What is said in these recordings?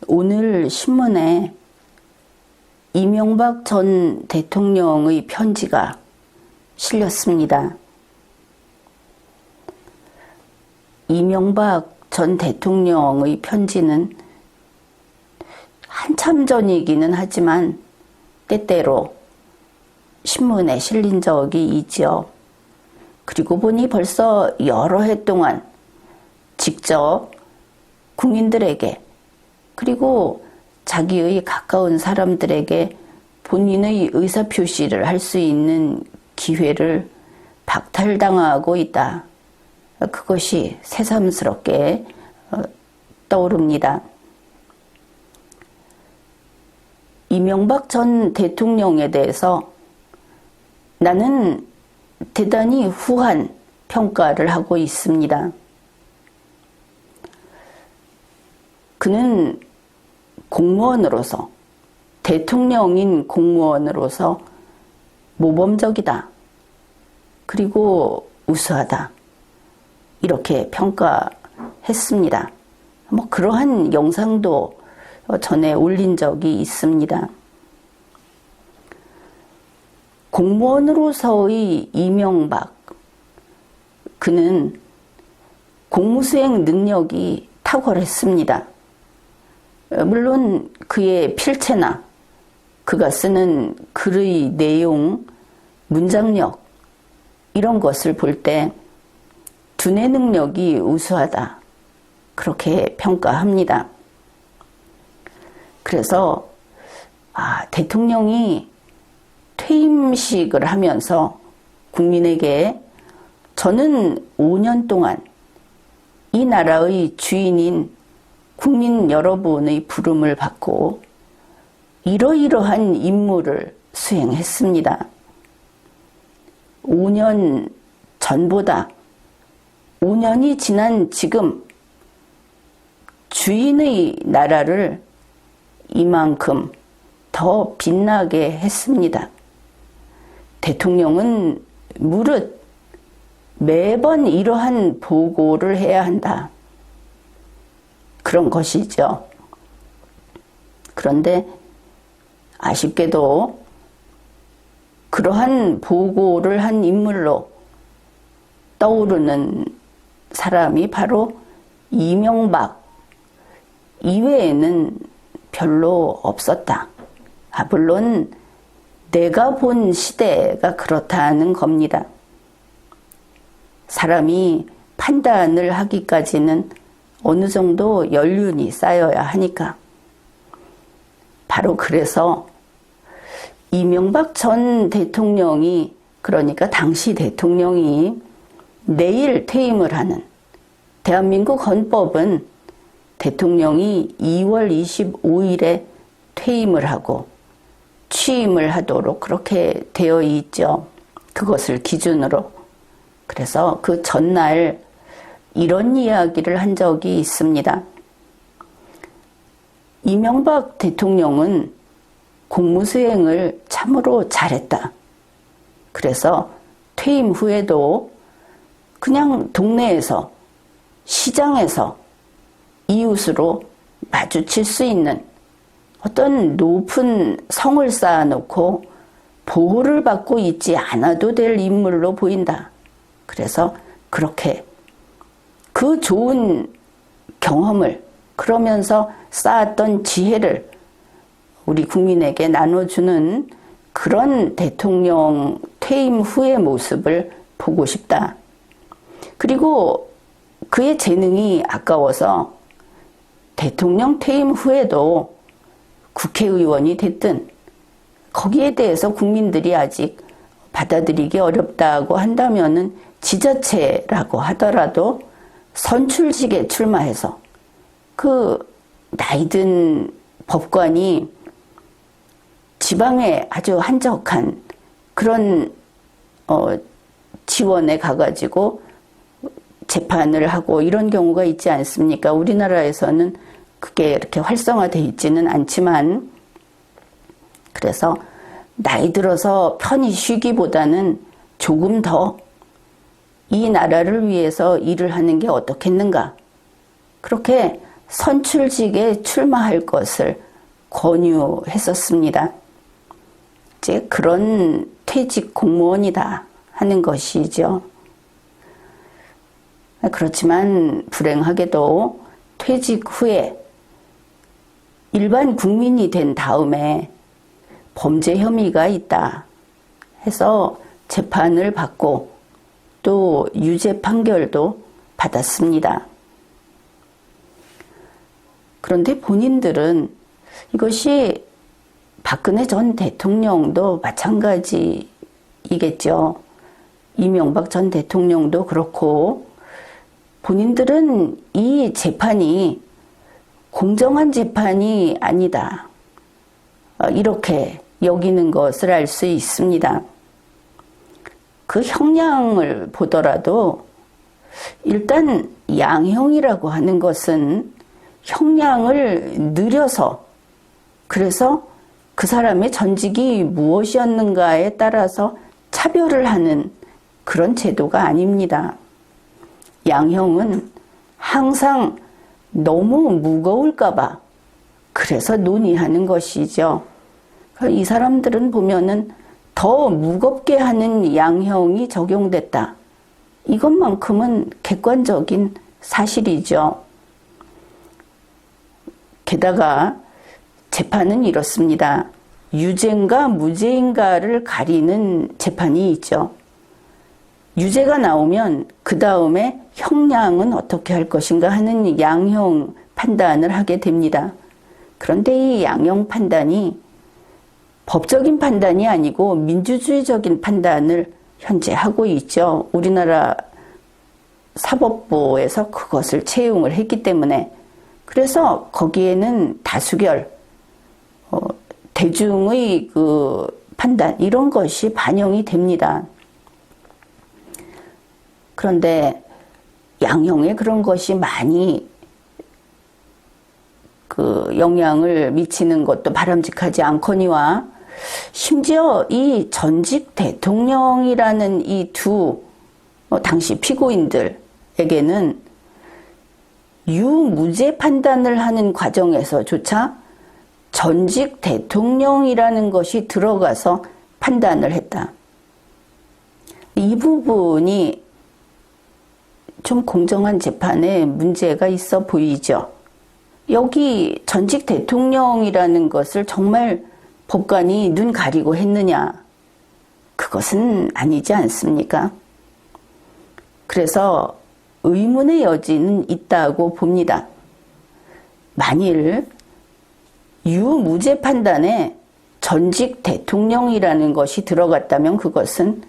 오늘 신문에 이명박 전 대통령의 편지가 실렸습니다. 이명박 전 대통령의 편지는 한참 전이기는 하지만 때때로 신문에 실린 적이 있죠. 그리고 보니 벌써 여러 해 동안 직접 국민들에게 그리고 자기의 가까운 사람들에게 본인의 의사표시를 할 수 있는 기회를 박탈당하고 있다. 그것이 새삼스럽게 떠오릅니다. 이명박 전 대통령에 대해서 나는 대단히 후한 평가를 하고 있습니다. 그는 공무원으로서, 대통령인 공무원으로서 모범적이다. 그리고 우수하다. 이렇게 평가했습니다. 그러한 영상도 전에 올린 적이 있습니다. 공무원으로서의 이명박, 그는 공무수행 능력이 탁월했습니다. 물론 그의 필체나 그가 쓰는 글의 내용, 문장력 이런 것을 볼 때 두뇌 능력이 우수하다. 그렇게 평가합니다. 그래서 대통령이 퇴임식을 하면서 국민에게 저는 5년 동안 이 나라의 주인인 국민 여러분의 부름을 받고 이러이러한 임무를 수행했습니다. 5년 전보다 5년이 지난 지금 주인의 나라를 이만큼 더 빛나게 했습니다. 대통령은 무릇 매번 이러한 보고를 해야 한다. 그런 것이죠. 그런데 아쉽게도 그러한 보고를 한 인물로 떠오르는 사람이 바로 이명박 이외에는 별로 없었다. 물론 내가 본 시대가 그렇다는 겁니다. 사람이 판단을 하기까지는 어느 정도 연륜이 쌓여야 하니까. 바로 그래서 이명박 전 대통령이, 그러니까 당시 대통령이 내일 퇴임을 하는, 대한민국 헌법은 대통령이 2월 25일에 퇴임을 하고 취임을 하도록 그렇게 되어 있죠. 그것을 기준으로. 그래서 그 전날 이런 이야기를 한 적이 있습니다. 이명박 대통령은 공무수행을 참으로 잘했다. 그래서 퇴임 후에도 그냥 동네에서, 시장에서 이웃으로 마주칠 수 있는 어떤 높은 성을 쌓아놓고 보호를 받고 있지 않아도 될 인물로 보인다. 그래서 그렇게 그 좋은 경험을, 그러면서 쌓았던 지혜를 우리 국민에게 나눠주는 그런 대통령 퇴임 후의 모습을 보고 싶다. 그리고 그의 재능이 아까워서 대통령 퇴임 후에도 국회의원이 됐든 거기에 대해서 국민들이 아직 받아들이기 어렵다고 한다면은 지자체라고 하더라도 선출직에 출마해서 그 나이든 법관이 지방에 아주 한적한 그런 지원에 가가지고 재판을 하고 이런 경우가 있지 않습니까? 우리나라에서는 그게 이렇게 활성화되어 있지는 않지만, 그래서 나이 들어서 편히 쉬기보다는 조금 더 이 나라를 위해서 일을 하는 게 어떻겠는가. 그렇게 선출직에 출마할 것을 권유했었습니다. 이제 그런 퇴직 공무원이다 하는 것이죠. 그렇지만 불행하게도 퇴직 후에 일반 국민이 된 다음에 범죄 혐의가 있다 해서 재판을 받고 또 유죄 판결도 받았습니다. 그런데 본인들은 이것이 박근혜 전 대통령도 마찬가지이겠죠. 이명박 전 대통령도 그렇고 본인들은 이 재판이 공정한 재판이 아니다. 이렇게 여기는 것을 알 수 있습니다. 그 형량을 보더라도 일단 양형이라고 하는 것은 형량을 늘려서 그래서 그 사람의 전직이 무엇이었는가에 따라서 차별을 하는 그런 제도가 아닙니다. 양형은 항상 너무 무거울까봐 그래서 논의하는 것이죠. 이 사람들은 보면은 더 무겁게 하는 양형이 적용됐다. 이것만큼은 객관적인 사실이죠. 게다가 재판은 이렇습니다. 유죄인가 무죄인가를 가리는 재판이 있죠. 유죄가 나오면 그 다음에 형량은 어떻게 할 것인가 하는 양형 판단을 하게 됩니다. 그런데 이 양형 판단이 법적인 판단이 아니고 민주주의적인 판단을 현재 하고 있죠. 우리나라 사법부에서 그것을 채용을 했기 때문에 그래서 거기에는 다수결, 대중의 그 판단 이런 것이 반영이 됩니다. 그런데 양형에 그런 것이 많이 그 영향을 미치는 것도 바람직하지 않거니와 심지어 이 전직 대통령이라는 이 두 당시 피고인들에게는 유무죄 판단을 하는 과정에서조차 전직 대통령이라는 것이 들어가서 판단을 했다. 이 부분이 좀 공정한 재판에 문제가 있어 보이죠. 여기 전직 대통령이라는 것을 정말 법관이 눈 가리고 했느냐? 그것은 아니지 않습니까? 그래서 의문의 여지는 있다고 봅니다. 만일 유무죄 판단에 전직 대통령이라는 것이 들어갔다면 그것은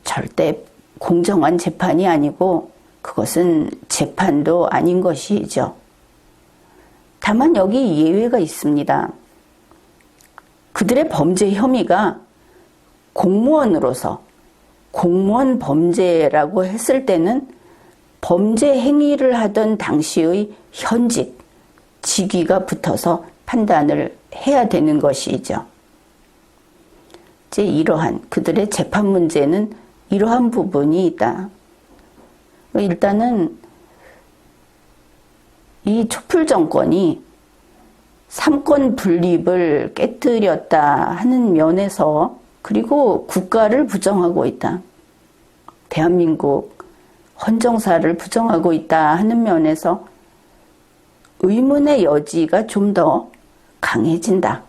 절대 공정한 재판이 아니고 그것은 재판도 아닌 것이죠. 다만 여기 예외가 있습니다. 그들의 범죄 혐의가 공무원으로서 공무원 범죄라고 했을 때는 범죄 행위를 하던 당시의 현직, 직위가 붙어서 판단을 해야 되는 것이죠. 이제 이러한 그들의 재판 문제는 이러한 부분이 있다. 일단은 이 촛불 정권이 삼권 분립을 깨뜨렸다 하는 면에서 그리고 국가를 부정하고 있다. 대한민국 헌정사를 부정하고 있다 하는 면에서 의문의 여지가 좀 더 강해진다.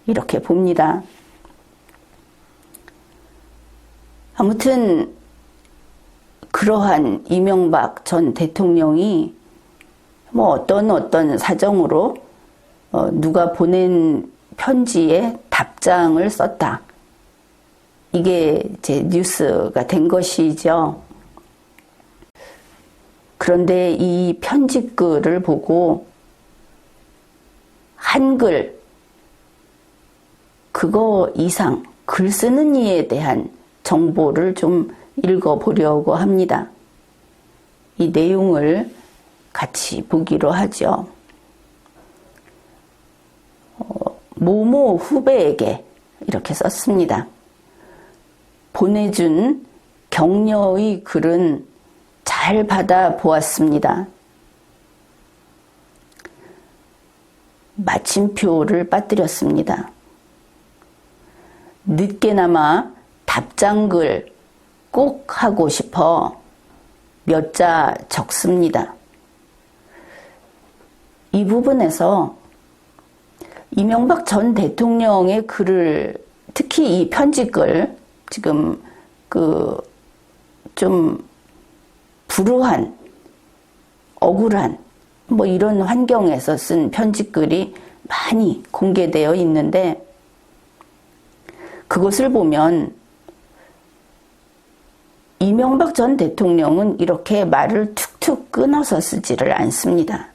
이렇게 봅니다. 아무튼 그러한 이명박 전 대통령이 뭐 어떤 사정으로 누가 보낸 편지에 답장을 썼다. 이게 이제 뉴스가 된 것이죠. 그런데 이 편지글을 보고 한글, 그거 이상 글 쓰는 이에 대한 정보를 좀 읽어보려고 합니다. 이 내용을 같이 보기로 하죠. 모모 후배에게 이렇게 썼습니다. 보내준 격려의 글은 잘 받아 보았습니다. 마침표를 빠뜨렸습니다. 늦게나마 답장글 꼭 하고 싶어 몇 자 적습니다. 이 부분에서 이명박 전 대통령의 글을, 특히 이 편지글, 지금 좀 불우한, 억울한 뭐 이런 환경에서 쓴 편지글이 많이 공개되어 있는데, 그것을 보면 이명박 전 대통령은 이렇게 말을 툭툭 끊어서 쓰지를 않습니다.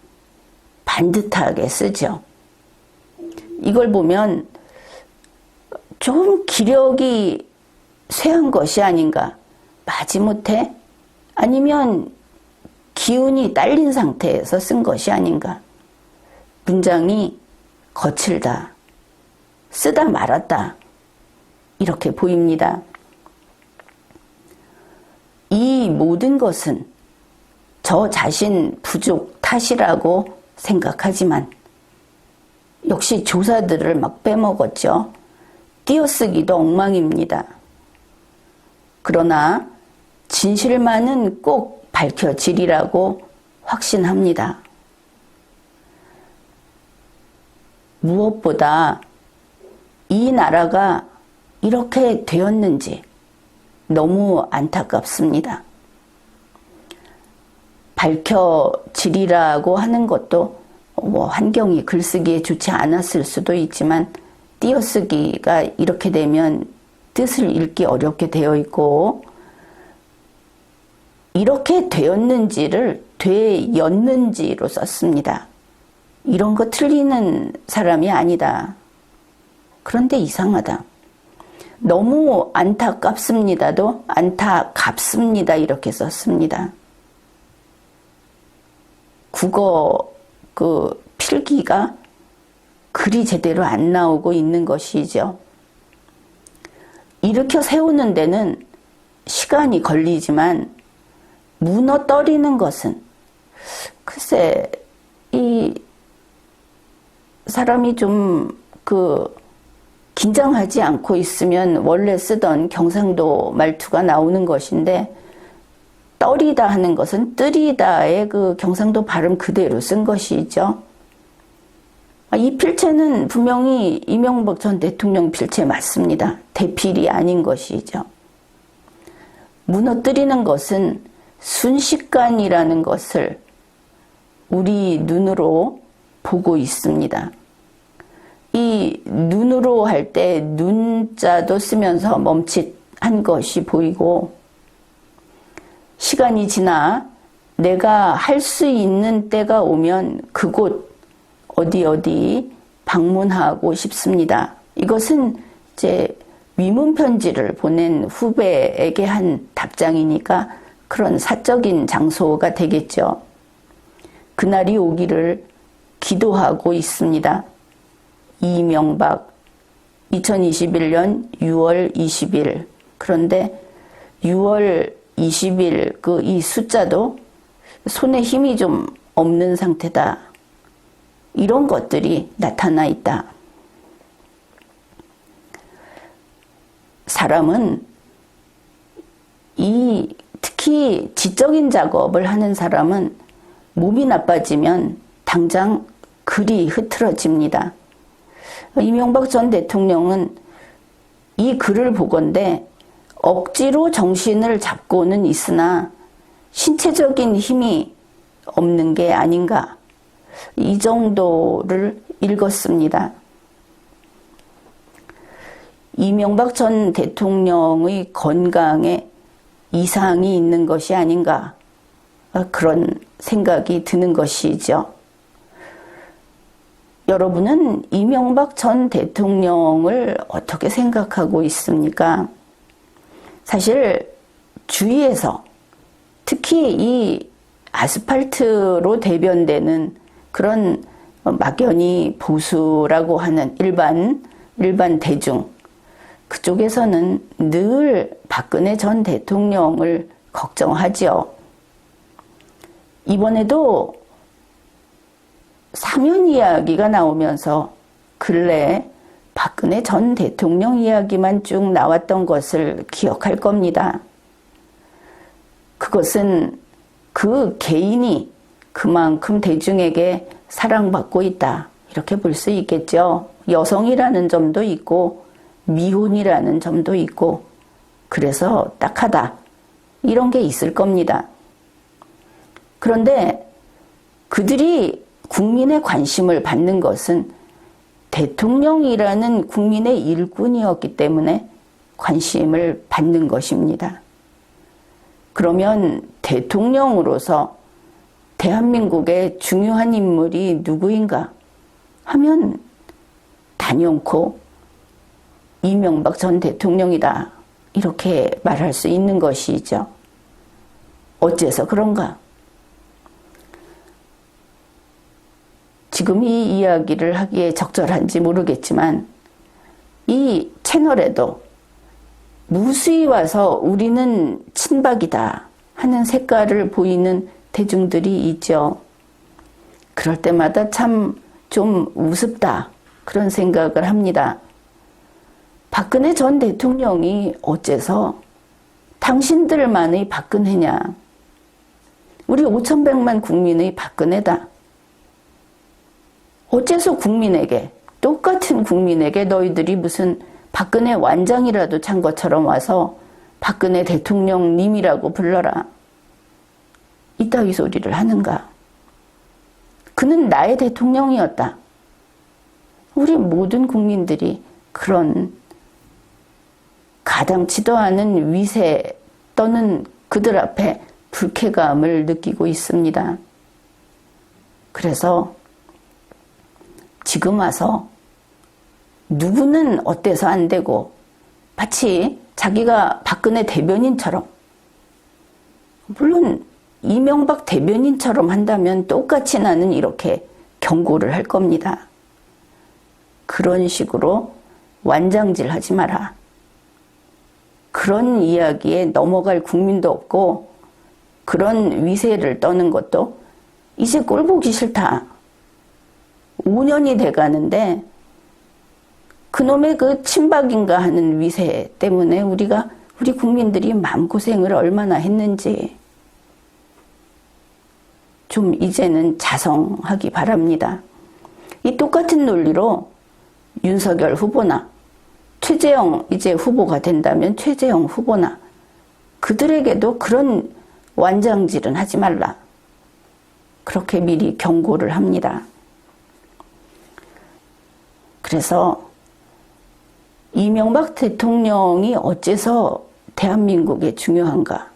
반듯하게 쓰죠. 이걸 보면 좀 기력이 쇠한 것이 아닌가, 마지못해 아니면 기운이 딸린 상태에서 쓴 것이 아닌가. 문장이 거칠다, 쓰다 말았다, 이렇게 보입니다. 이 모든 것은 저 자신 부족 탓이라고 생각하지만 역시 조사들을 막 빼먹었죠. 띄어쓰기도 엉망입니다. 그러나 진실만은 꼭 밝혀지리라고 확신합니다. 무엇보다 이 나라가 이렇게 되었는지 너무 안타깝습니다. 밝혀지리라고 하는 것도 뭐 환경이 글쓰기에 좋지 않았을 수도 있지만, 띄어쓰기가 이렇게 되면 뜻을 읽기 어렵게 되어 있고, 이렇게 되었는지를 되었는지로 썼습니다. 이런 거 틀리는 사람이 아니다. 그런데 이상하다. 너무 안타깝습니다도 안타깝습니다 이렇게 썼습니다. 국어 필기가 글이 제대로 안 나오고 있는 것이죠. 일으켜 세우는 데는 시간이 걸리지만 무너뜨리는 것은, 글쎄 이 사람이 좀 긴장하지 않고 있으면 원래 쓰던 경상도 말투가 나오는 것인데, 떨이다 하는 것은 뜨리다의 경상도 발음 그대로 쓴 것이죠. 이 필체는 분명히 이명박 전 대통령 필체 맞습니다. 대필이 아닌 것이죠. 무너뜨리는 것은 순식간이라는 것을 우리 눈으로 보고 있습니다. 이 눈으로 할 때 눈자도 쓰면서 멈칫한 것이 보이고, 시간이 지나 내가 할 수 있는 때가 오면 그곳 어디 방문하고 싶습니다. 이것은 이제 위문 편지를 보낸 후배에게 한 답장이니까 그런 사적인 장소가 되겠죠. 그날이 오기를 기도하고 있습니다. 이명박, 2021년 6월 20일. 그런데 6월 20일 이 숫자도 손에 힘이 좀 없는 상태다. 이런 것들이 나타나 있다. 사람은 특히 지적인 작업을 하는 사람은 몸이 나빠지면 당장 글이 흐트러집니다. 이명박 전 대통령은 이 글을 보건대 억지로 정신을 잡고는 있으나 신체적인 힘이 없는 게 아닌가, 이 정도를 읽었습니다. 이명박 전 대통령의 건강에 이상이 있는 것이 아닌가, 그런 생각이 드는 것이죠. 여러분은 이명박 전 대통령을 어떻게 생각하고 있습니까? 사실 주위에서 특히 이 아스팔트로 대변되는 그런 막연히 보수라고 하는 일반 대중, 그쪽에서는 늘 박근혜 전 대통령을 걱정하죠. 이번에도 사면 이야기가 나오면서 근래에 박근혜 전 대통령 이야기만 쭉 나왔던 것을 기억할 겁니다. 그것은 그 개인이 그만큼 대중에게 사랑받고 있다, 이렇게 볼 수 있겠죠. 여성이라는 점도 있고 미혼이라는 점도 있고 그래서 딱하다, 이런 게 있을 겁니다. 그런데 그들이 국민의 관심을 받는 것은 대통령이라는 국민의 일꾼이었기 때문에 관심을 받는 것입니다. 그러면 대통령으로서 대한민국의 중요한 인물이 누구인가 하면 단연코 이명박 전 대통령이다, 이렇게 말할 수 있는 것이죠. 어째서 그런가? 지금 이 이야기를 하기에 적절한지 모르겠지만 이 채널에도 무수히 와서 우리는 친박이다 하는 색깔을 보이는 대중들이 있죠. 그럴 때마다 참 좀 우습다, 그런 생각을 합니다. 박근혜 전 대통령이 어째서 당신들만의 박근혜냐, 우리 5,100만 국민의 박근혜다. 어째서 국민에게, 똑같은 국민에게 너희들이 무슨 박근혜 완장이라도 찬 것처럼 와서 박근혜 대통령님이라고 불러라, 이따위 소리를 하는가? 그는 나의 대통령이었다. 우리 모든 국민들이 그런 가당치도 않은 위세 또는 그들 앞에 불쾌감을 느끼고 있습니다. 그래서 지금 와서 누구는 어때서 안 되고 마치 자기가 박근혜 대변인처럼, 물론 이명박 대변인처럼 한다면 똑같이 나는 이렇게 경고를 할 겁니다. 그런 식으로 완장질 하지 마라. 그런 이야기에 넘어갈 국민도 없고 그런 위세를 떠는 것도 이제 꼴 보기 싫다. 5년이 돼가는데 그놈의 그 친박인가 하는 위세 때문에 우리 국민들이 마음고생을 얼마나 했는지 좀 이제는 자성하기 바랍니다. 이 똑같은 논리로 윤석열 후보나 최재형 이제 후보가 된다면 최재형 후보나 그들에게도 그런 완장질은 하지 말라, 그렇게 미리 경고를 합니다. 그래서 이명박 대통령이 어째서 대한민국에 중요한가?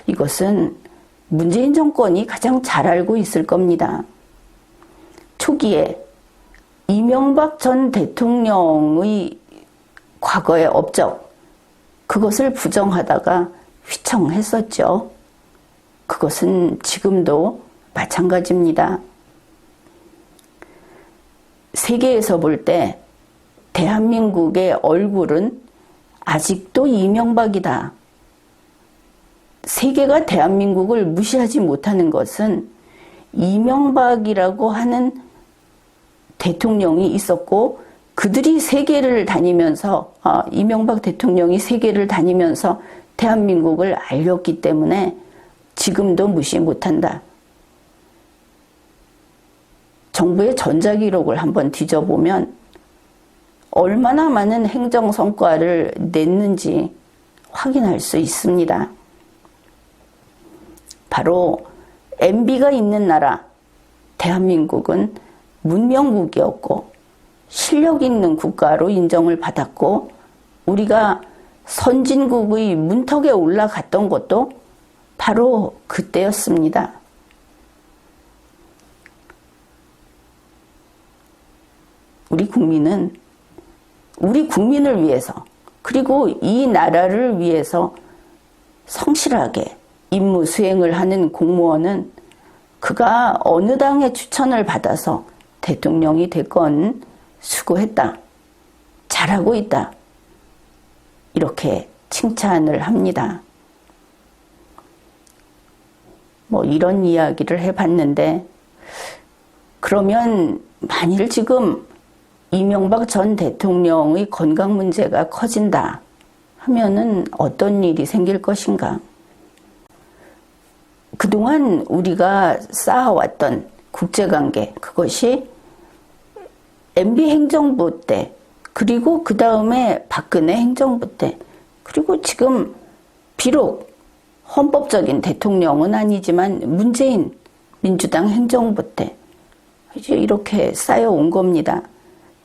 이것은 문재인 정권이 가장 잘 알고 있을 겁니다. 초기에 이명박 전 대통령의 과거의 업적, 그것을 부정하다가 휘청했었죠. 그것은 지금도 마찬가지입니다. 세계에서 볼 때 대한민국의 얼굴은 아직도 이명박이다. 세계가 대한민국을 무시하지 못하는 것은 이명박이라고 하는 대통령이 있었고 그들이 세계를 다니면서 이명박 대통령이 세계를 다니면서 대한민국을 알렸기 때문에 지금도 무시 못한다. 정부의 전자기록을 한번 뒤져보면 얼마나 많은 행정 성과를 냈는지 확인할 수 있습니다. 바로 MB가 있는 나라 대한민국은 문명국이었고 실력 있는 국가로 인정을 받았고 우리가 선진국의 문턱에 올라갔던 것도 바로 그때였습니다. 우리 국민은 우리 국민을 위해서 그리고 이 나라를 위해서 성실하게 임무 수행을 하는 공무원은 그가 어느 당의 추천을 받아서 대통령이 됐건 수고했다, 잘하고 있다, 이렇게 칭찬을 합니다. 이런 이야기를 해봤는데 그러면 만일 지금 이명박 전 대통령의 건강 문제가 커진다 하면은 어떤 일이 생길 것인가? 그동안 우리가 쌓아왔던 국제관계, 그것이 MB 행정부 때, 그리고 그 다음에 박근혜 행정부 때, 그리고 지금 비록 헌법적인 대통령은 아니지만 문재인 민주당 행정부 때 이제 이렇게 쌓여온 겁니다.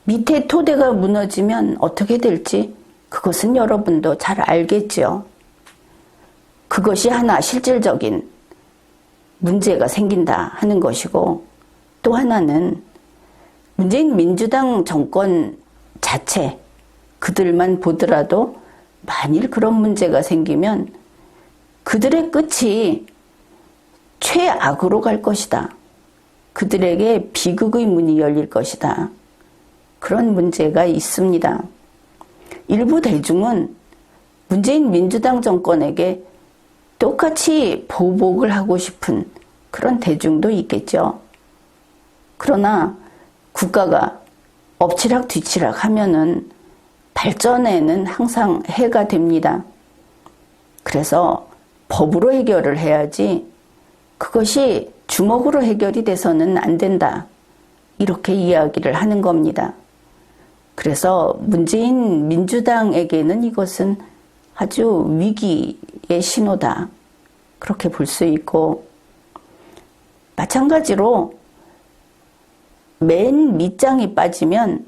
밑에 토대가 무너지면 어떻게 될지 그것은 여러분도 잘 알겠죠. 그것이 하나 실질적인 문제가 생긴다 하는 것이고, 또 하나는 문재인 민주당 정권 자체 그들만 보더라도 만일 그런 문제가 생기면 그들의 끝이 최악으로 갈 것이다. 그들에게 비극의 문이 열릴 것이다. 그런 문제가 있습니다. 일부 대중은 문재인 민주당 정권에게 똑같이 보복을 하고 싶은 그런 대중도 있겠죠. 그러나 국가가 엎치락 뒤치락 하면은 발전에는 항상 해가 됩니다. 그래서 법으로 해결을 해야지 그것이 주먹으로 해결이 돼서는 안 된다. 이렇게 이야기를 하는 겁니다. 그래서 문재인 민주당에게는 이것은 아주 위기의 신호다. 그렇게 볼 수 있고, 마찬가지로 맨 밑장이 빠지면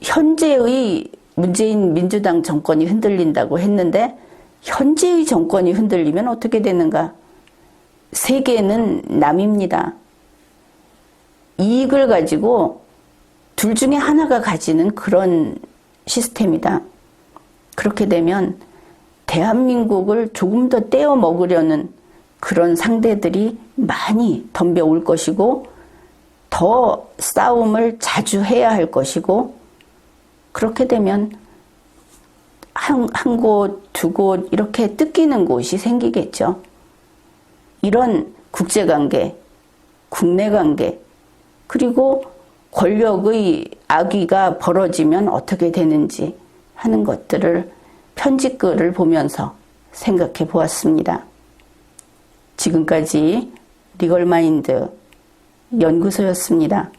현재의 문재인 민주당 정권이 흔들린다고 했는데, 현재의 정권이 흔들리면 어떻게 되는가? 세계는 남입니다. 이익을 가지고 둘 중에 하나가 가지는 그런 시스템이다. 그렇게 되면 대한민국을 조금 더 떼어 먹으려는 그런 상대들이 많이 덤벼올 것이고, 더 싸움을 자주 해야 할 것이고, 그렇게 되면 한 곳, 두 곳 이렇게 뜯기는 곳이 생기겠죠. 이런 국제관계, 국내관계, 그리고 권력의 악의가 벌어지면 어떻게 되는지 하는 것들을 편집글을 보면서 생각해 보았습니다. 지금까지 리걸마인드 연구소였습니다.